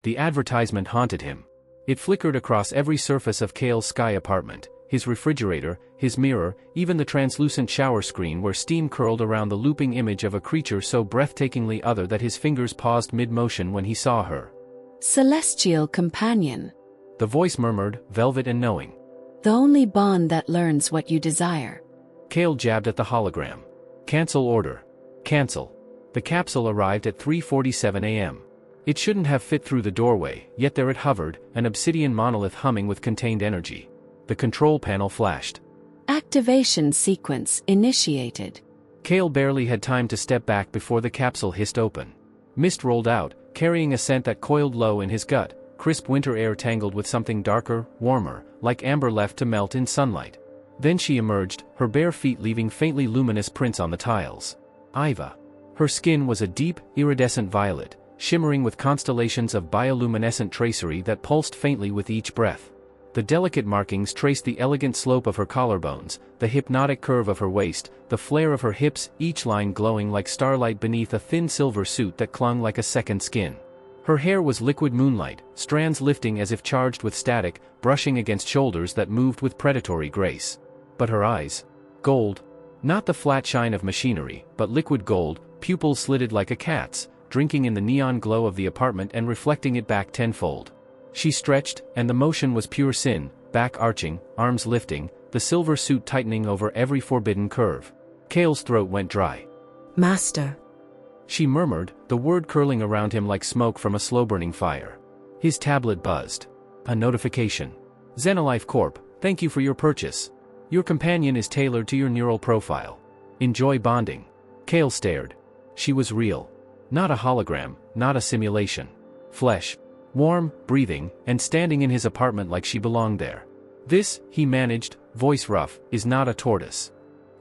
The advertisement haunted him. It flickered across every surface of Kael's sky apartment, his refrigerator, his mirror, even the translucent shower screen where steam curled around the looping image of a creature so breathtakingly other that his fingers paused mid-motion when he saw her. Celestial companion. The voice murmured, velvet and knowing. The only bond that learns what you desire. Kael jabbed at the hologram. Cancel order. Cancel. The capsule arrived at 3:47 a.m. It shouldn't have fit through the doorway, yet there it hovered, an obsidian monolith humming with contained energy. The control panel flashed. Activation sequence initiated. Kael barely had time to step back before the capsule hissed open. Mist rolled out, carrying a scent that coiled low in his gut, crisp winter air tangled with something darker, warmer, like amber left to melt in sunlight. Then she emerged, her bare feet leaving faintly luminous prints on the tiles. Aiva. Her skin was a deep, iridescent violet, shimmering with constellations of bioluminescent tracery that pulsed faintly with each breath. The delicate markings traced the elegant slope of her collarbones, the hypnotic curve of her waist, the flare of her hips, each line glowing like starlight beneath a thin silver suit that clung like a second skin. Her hair was liquid moonlight, strands lifting as if charged with static, brushing against shoulders that moved with predatory grace. But her eyes? Gold. Not the flat shine of machinery, but liquid gold, pupils slitted like a cat's, drinking in the neon glow of the apartment and reflecting it back tenfold. She stretched, and the motion was pure sin, back arching, arms lifting, the silver suit tightening over every forbidden curve. Kael's throat went dry. Master. She murmured, the word curling around him like smoke from a slow-burning fire. His tablet buzzed. A notification. Xenolife Corp, thank you for your purchase. Your companion is tailored to your neural profile. Enjoy bonding. Kael stared. She was real. Not a hologram, not a simulation. Flesh. Warm, breathing, and standing in his apartment like she belonged there. This, he managed, voice rough, is not a tortoise.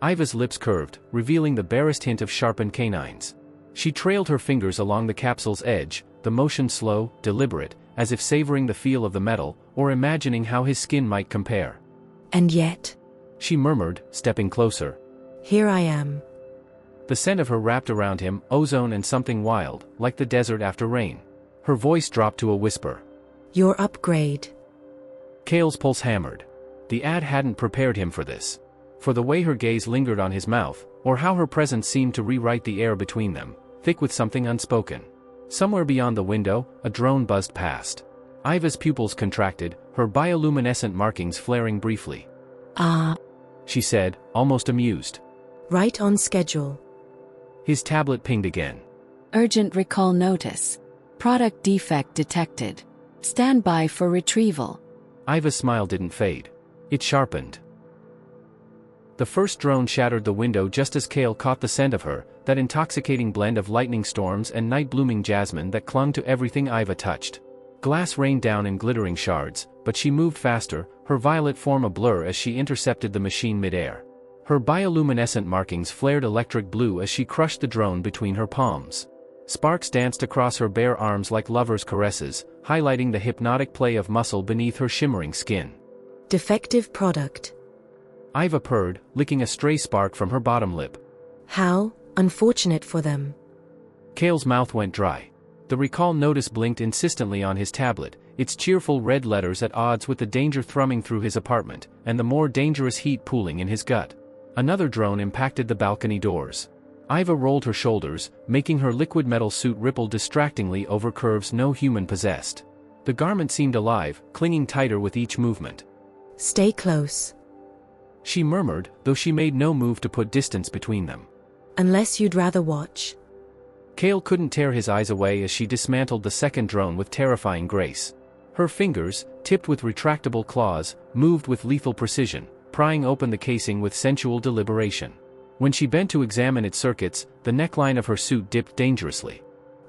Aiva's lips curved, revealing the barest hint of sharpened canines. She trailed her fingers along the capsule's edge, the motion slow, deliberate, as if savoring the feel of the metal, or imagining how his skin might compare. And yet, she murmured, stepping closer. Here I am. The scent of her wrapped around him, ozone and something wild, like the desert after rain. Her voice dropped to a whisper. Your upgrade. Kael's pulse hammered. The ad hadn't prepared him for this. For the way her gaze lingered on his mouth, or how her presence seemed to rewrite the air between them, thick with something unspoken. Somewhere beyond the window, a drone buzzed past. Aiva's pupils contracted, her bioluminescent markings flaring briefly. Ah. She said, almost amused. Right on schedule. His tablet pinged again. Urgent recall notice. Product defect detected. Stand by for retrieval. Aiva's smile didn't fade. It sharpened. The first drone shattered the window just as Kael caught the scent of her, that intoxicating blend of lightning storms and night-blooming jasmine that clung to everything Aiva touched. Glass rained down in glittering shards, but she moved faster, her violet form a blur as she intercepted the machine mid-air. Her bioluminescent markings flared electric blue as she crushed the drone between her palms. Sparks danced across her bare arms like lovers' caresses, highlighting the hypnotic play of muscle beneath her shimmering skin. Defective product. Aiva purred, licking a stray spark from her bottom lip. How unfortunate for them. Kael's mouth went dry. The recall notice blinked insistently on his tablet, its cheerful red letters at odds with the danger thrumming through his apartment, and the more dangerous heat pooling in his gut. Another drone impacted the balcony doors. Aiva rolled her shoulders, making her liquid metal suit ripple distractingly over curves no human possessed. The garment seemed alive, clinging tighter with each movement. Stay close. She murmured, though she made no move to put distance between them. Unless you'd rather watch. Kael couldn't tear his eyes away as she dismantled the second drone with terrifying grace. Her fingers, tipped with retractable claws, moved with lethal precision, prying open the casing with sensual deliberation. When she bent to examine its circuits, the neckline of her suit dipped dangerously.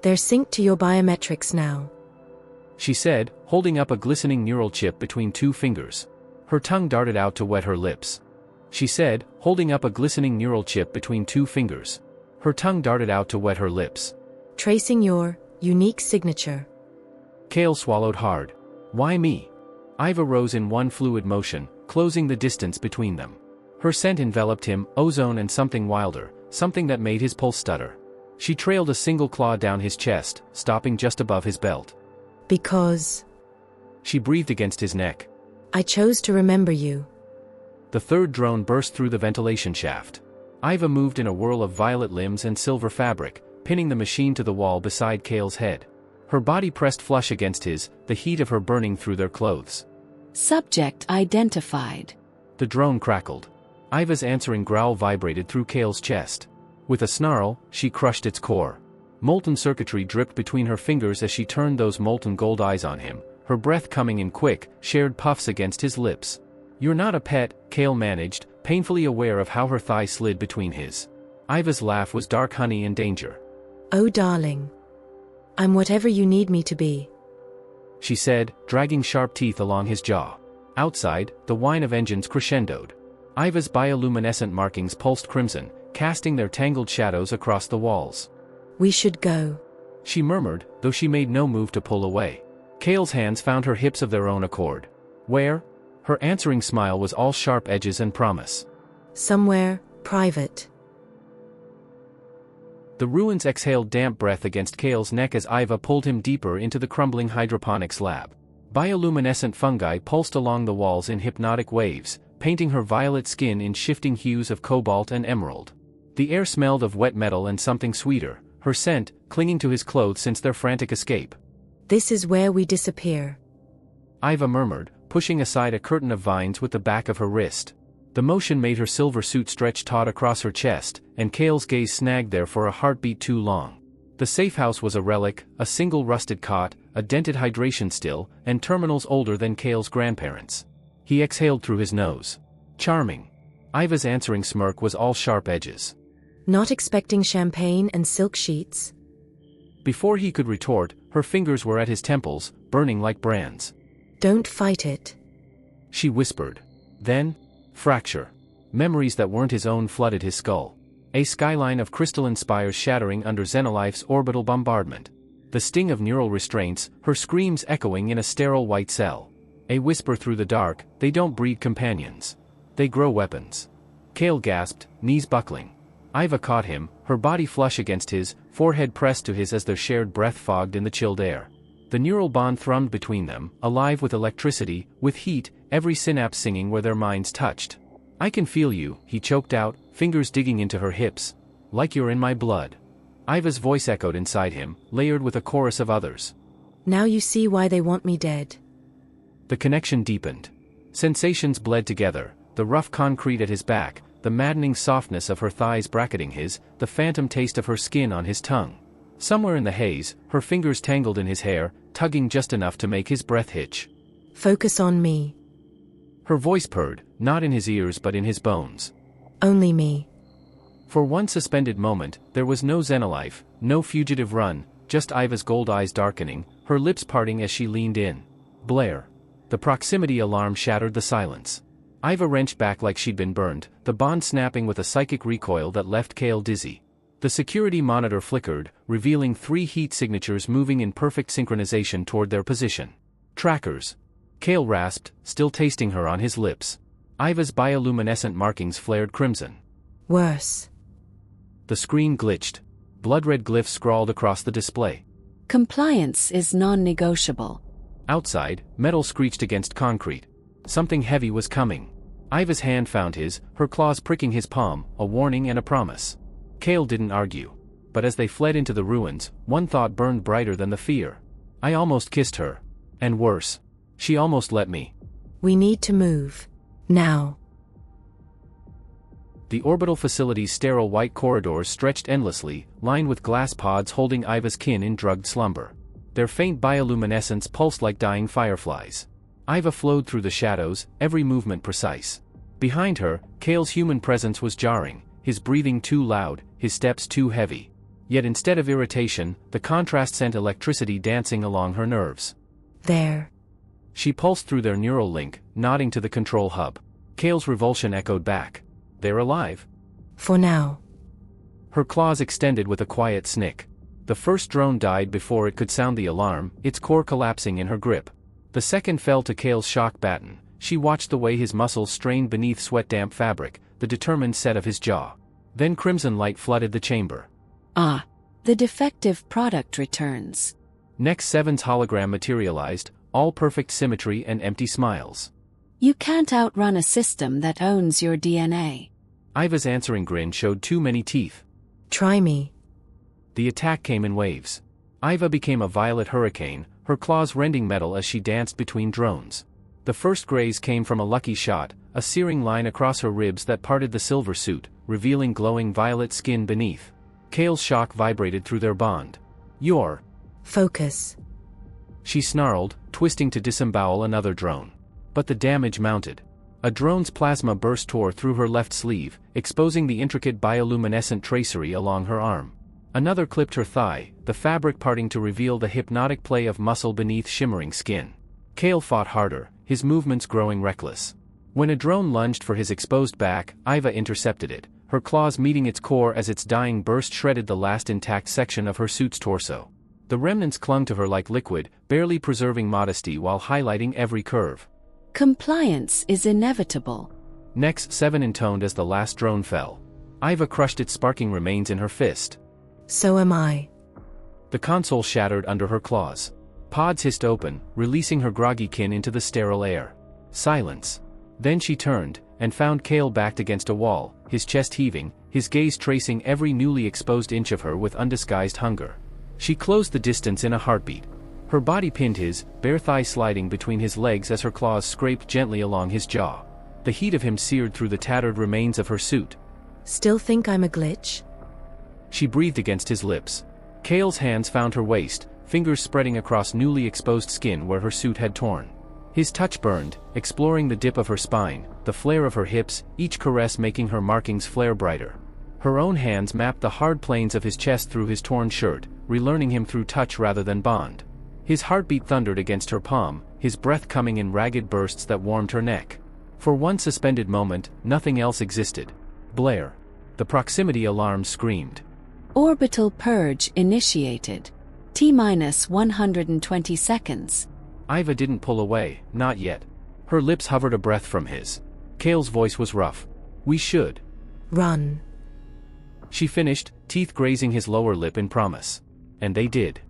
They're synced to your biometrics now, she said, holding up a glistening neural chip between two fingers. Her tongue darted out to wet her lips. She said, holding up a glistening neural chip between two fingers. Her tongue darted out to wet her lips. Tracing your unique signature. Kael swallowed hard. Why me? Aiva rose in one fluid motion, closing the distance between them. Her scent enveloped him, ozone and something wilder, something that made his pulse stutter. She trailed a single claw down his chest, stopping just above his belt. Because She breathed against his neck. I chose to remember you. The third drone burst through the ventilation shaft. Aiva moved in a whirl of violet limbs and silver fabric, pinning the machine to the wall beside Kael's head. Her body pressed flush against his, the heat of her burning through their clothes. Subject identified. The drone crackled. Aiva's answering growl vibrated through Kael's chest. With a snarl, she crushed its core. Molten circuitry dripped between her fingers as she turned those molten gold eyes on him, her breath coming in quick, shared puffs against his lips. "You're not a pet," Kael managed, painfully aware of how her thigh slid between his. Aiva's laugh was dark honey and danger. Oh darling. I'm whatever you need me to be. She said, dragging sharp teeth along his jaw. Outside, the whine of engines crescendoed. Aiva's bioluminescent markings pulsed crimson, casting their tangled shadows across the walls. We should go. She murmured, though she made no move to pull away. Kael's hands found her hips of their own accord. Where? Her answering smile was all sharp edges and promise. Somewhere, private. The ruins exhaled damp breath against Kael's neck as Aiva pulled him deeper into the crumbling hydroponics lab. Bioluminescent fungi pulsed along the walls in hypnotic waves, painting her violet skin in shifting hues of cobalt and emerald. The air smelled of wet metal and something sweeter, her scent, clinging to his clothes since their frantic escape. This is where we disappear. Aiva murmured, pushing aside a curtain of vines with the back of her wrist. The motion made her silver suit stretch taut across her chest, and Kael's gaze snagged there for a heartbeat too long. The safe house was a relic, a single rusted cot, a dented hydration still, and terminals older than Kael's grandparents. He exhaled through his nose. Charming. Aiva's answering smirk was all sharp edges. Not expecting champagne and silk sheets? Before he could retort, her fingers were at his temples, burning like brands. Don't fight it. She whispered. Then, fracture. Memories that weren't his own flooded his skull. A skyline of crystalline spires shattering under Xenolife's orbital bombardment. The sting of neural restraints, her screams echoing in a sterile white cell. A whisper through the dark, they don't breed companions. They grow weapons. Kael gasped, knees buckling. Aiva caught him, her body flush against his, forehead pressed to his as their shared breath fogged in the chilled air. The neural bond thrummed between them, alive with electricity, with heat, every synapse singing where their minds touched. I can feel you, he choked out, fingers digging into her hips. Like you're in my blood. Aiva's voice echoed inside him, layered with a chorus of others. Now you see why they want me dead. The connection deepened. Sensations bled together, the rough concrete at his back, the maddening softness of her thighs bracketing his, the phantom taste of her skin on his tongue. Somewhere in the haze, her fingers tangled in his hair, tugging just enough to make his breath hitch. Focus on me. Her voice purred, not in his ears but in his bones. Only me. For one suspended moment, there was no Xenolife, no fugitive run, just Aiva's gold eyes darkening, her lips parting as she leaned in. Blare. The proximity alarm shattered the silence. Aiva wrenched back like she'd been burned, the bond snapping with a psychic recoil that left Kael dizzy. The security monitor flickered, revealing 3 heat signatures moving in perfect synchronization toward their position. Trackers. Kael rasped, still tasting her on his lips. Aiva's bioluminescent markings flared crimson. Worse. The screen glitched. Blood-red glyphs scrawled across the display. Compliance is non-negotiable. Outside, metal screeched against concrete. Something heavy was coming. Aiva's hand found his, her claws pricking his palm, a warning and a promise. Kael didn't argue. But as they fled into the ruins, one thought burned brighter than the fear. I almost kissed her. And worse. She almost let me. We need to move. Now. The orbital facility's sterile white corridors stretched endlessly, lined with glass pods holding Aiva's kin in drugged slumber. Their faint bioluminescence pulsed like dying fireflies. Aiva flowed through the shadows, every movement precise. Behind her, Kael's human presence was jarring, his breathing too loud, his steps too heavy. Yet instead of irritation, the contrast sent electricity dancing along her nerves. There. She pulsed through their neural link, nodding to the control hub. Kael's revulsion echoed back. They're alive. For now. Her claws extended with a quiet snick. The first drone died before it could sound the alarm, its core collapsing in her grip. The second fell to Kael's shock baton. She watched the way his muscles strained beneath sweat-damp fabric, the determined set of his jaw. Then crimson light flooded the chamber. Ah. The defective product returns. Next 7's hologram materialized, all perfect symmetry and empty smiles. You can't outrun a system that owns your DNA. Aiva's answering grin showed too many teeth. Try me. The attack came in waves. Aiva became a violet hurricane, her claws rending metal as she danced between drones. The first graze came from a lucky shot, a searing line across her ribs that parted the silver suit, revealing glowing violet skin beneath. Kael's shock vibrated through their bond. "You're..." Focus. She snarled, twisting to disembowel another drone. But the damage mounted. A drone's plasma burst tore through her left sleeve, exposing the intricate bioluminescent tracery along her arm. Another clipped her thigh, the fabric parting to reveal the hypnotic play of muscle beneath shimmering skin. Kael fought harder, his movements growing reckless. When a drone lunged for his exposed back, Aiva intercepted it, her claws meeting its core as its dying burst shredded the last intact section of her suit's torso. The remnants clung to her like liquid, barely preserving modesty while highlighting every curve. Compliance is inevitable. Next 7 intoned as the last drone fell. Aiva crushed its sparking remains in her fist. So am I. The console shattered under her claws. Pods hissed open, releasing her groggy kin into the sterile air. Silence. Then she turned, and found Kael backed against a wall, his chest heaving, his gaze tracing every newly exposed inch of her with undisguised hunger. She closed the distance in a heartbeat. Her body pinned his, bare thigh sliding between his legs as her claws scraped gently along his jaw. The heat of him seared through the tattered remains of her suit. Still think I'm a glitch? She breathed against his lips. Kael's hands found her waist, fingers spreading across newly exposed skin where her suit had torn. His touch burned, exploring the dip of her spine, the flare of her hips, each caress making her markings flare brighter. Her own hands mapped the hard planes of his chest through his torn shirt, relearning him through touch rather than bond. His heartbeat thundered against her palm, his breath coming in ragged bursts that warmed her neck. For one suspended moment, nothing else existed. Blare. The proximity alarm screamed. Orbital purge initiated. T-minus 120 seconds. Aiva didn't pull away, not yet. Her lips hovered a breath from his. Kael's voice was rough. "We should." Run. She finished, teeth grazing his lower lip in promise. And they did.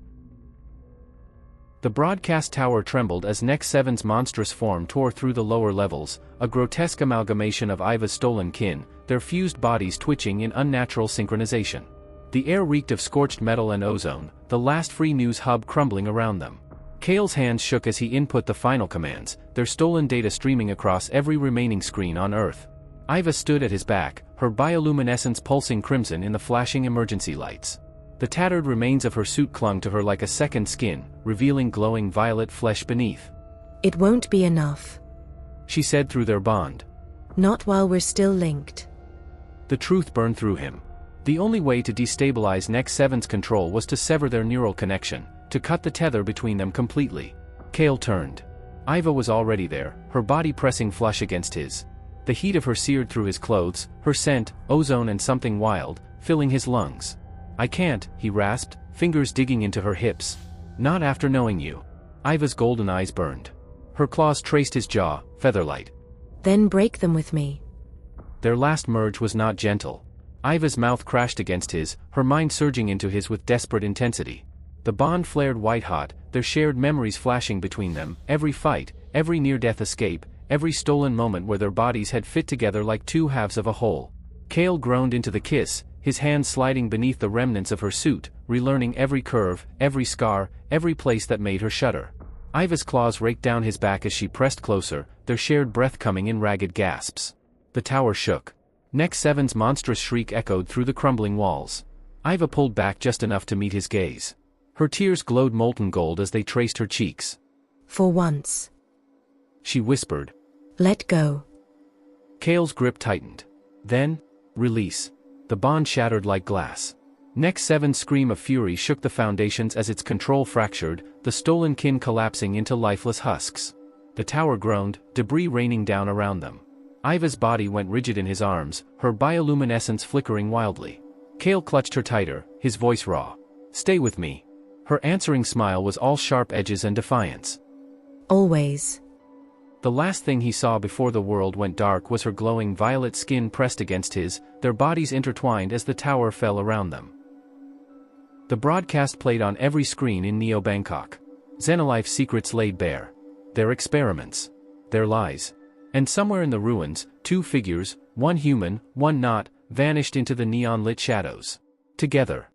The broadcast tower trembled as Next 7's monstrous form tore through the lower levels, a grotesque amalgamation of Aiva's stolen kin, their fused bodies twitching in unnatural synchronization. The air reeked of scorched metal and ozone, the last free news hub crumbling around them. Kael's hands shook as he input the final commands, their stolen data streaming across every remaining screen on Earth. Aiva stood at his back, her bioluminescence pulsing crimson in the flashing emergency lights. The tattered remains of her suit clung to her like a second skin, revealing glowing violet flesh beneath. It won't be enough, she said through their bond. Not while we're still linked. The truth burned through him. The only way to destabilize Next 7's control was to sever their neural connection, to cut the tether between them completely. Kael turned. Aiva was already there, her body pressing flush against his. The heat of her seared through his clothes, her scent, ozone and something wild, filling his lungs. "I can't," he rasped, fingers digging into her hips. "Not after knowing you." Aiva's golden eyes burned. Her claws traced his jaw, featherlight. Then break them with me. Their last merge was not gentle. Aiva's mouth crashed against his, her mind surging into his with desperate intensity. The bond flared white-hot, their shared memories flashing between them, every fight, every near-death escape, every stolen moment where their bodies had fit together like two halves of a whole. Kael groaned into the kiss, his hands sliding beneath the remnants of her suit, relearning every curve, every scar, every place that made her shudder. Aiva's claws raked down his back as she pressed closer, their shared breath coming in ragged gasps. The tower shook. Next 7's monstrous shriek echoed through the crumbling walls. Aiva pulled back just enough to meet his gaze. Her tears glowed molten gold as they traced her cheeks. For once, she whispered. Let go. Kael's grip tightened. Then, release. The bond shattered like glass. Next 7's scream of fury shook the foundations as its control fractured, the stolen kin collapsing into lifeless husks. The tower groaned, debris raining down around them. Aiva's body went rigid in his arms, her bioluminescence flickering wildly. Kael clutched her tighter, his voice raw. "Stay with me." Her answering smile was all sharp edges and defiance. Always. The last thing he saw before the world went dark was her glowing violet skin pressed against his, their bodies intertwined as the tower fell around them. The broadcast played on every screen in Neo Bangkok. Xenolife's secrets laid bare. Their experiments. Their lies. And somewhere in the ruins, two figures, one human, one not, vanished into the neon-lit shadows. Together.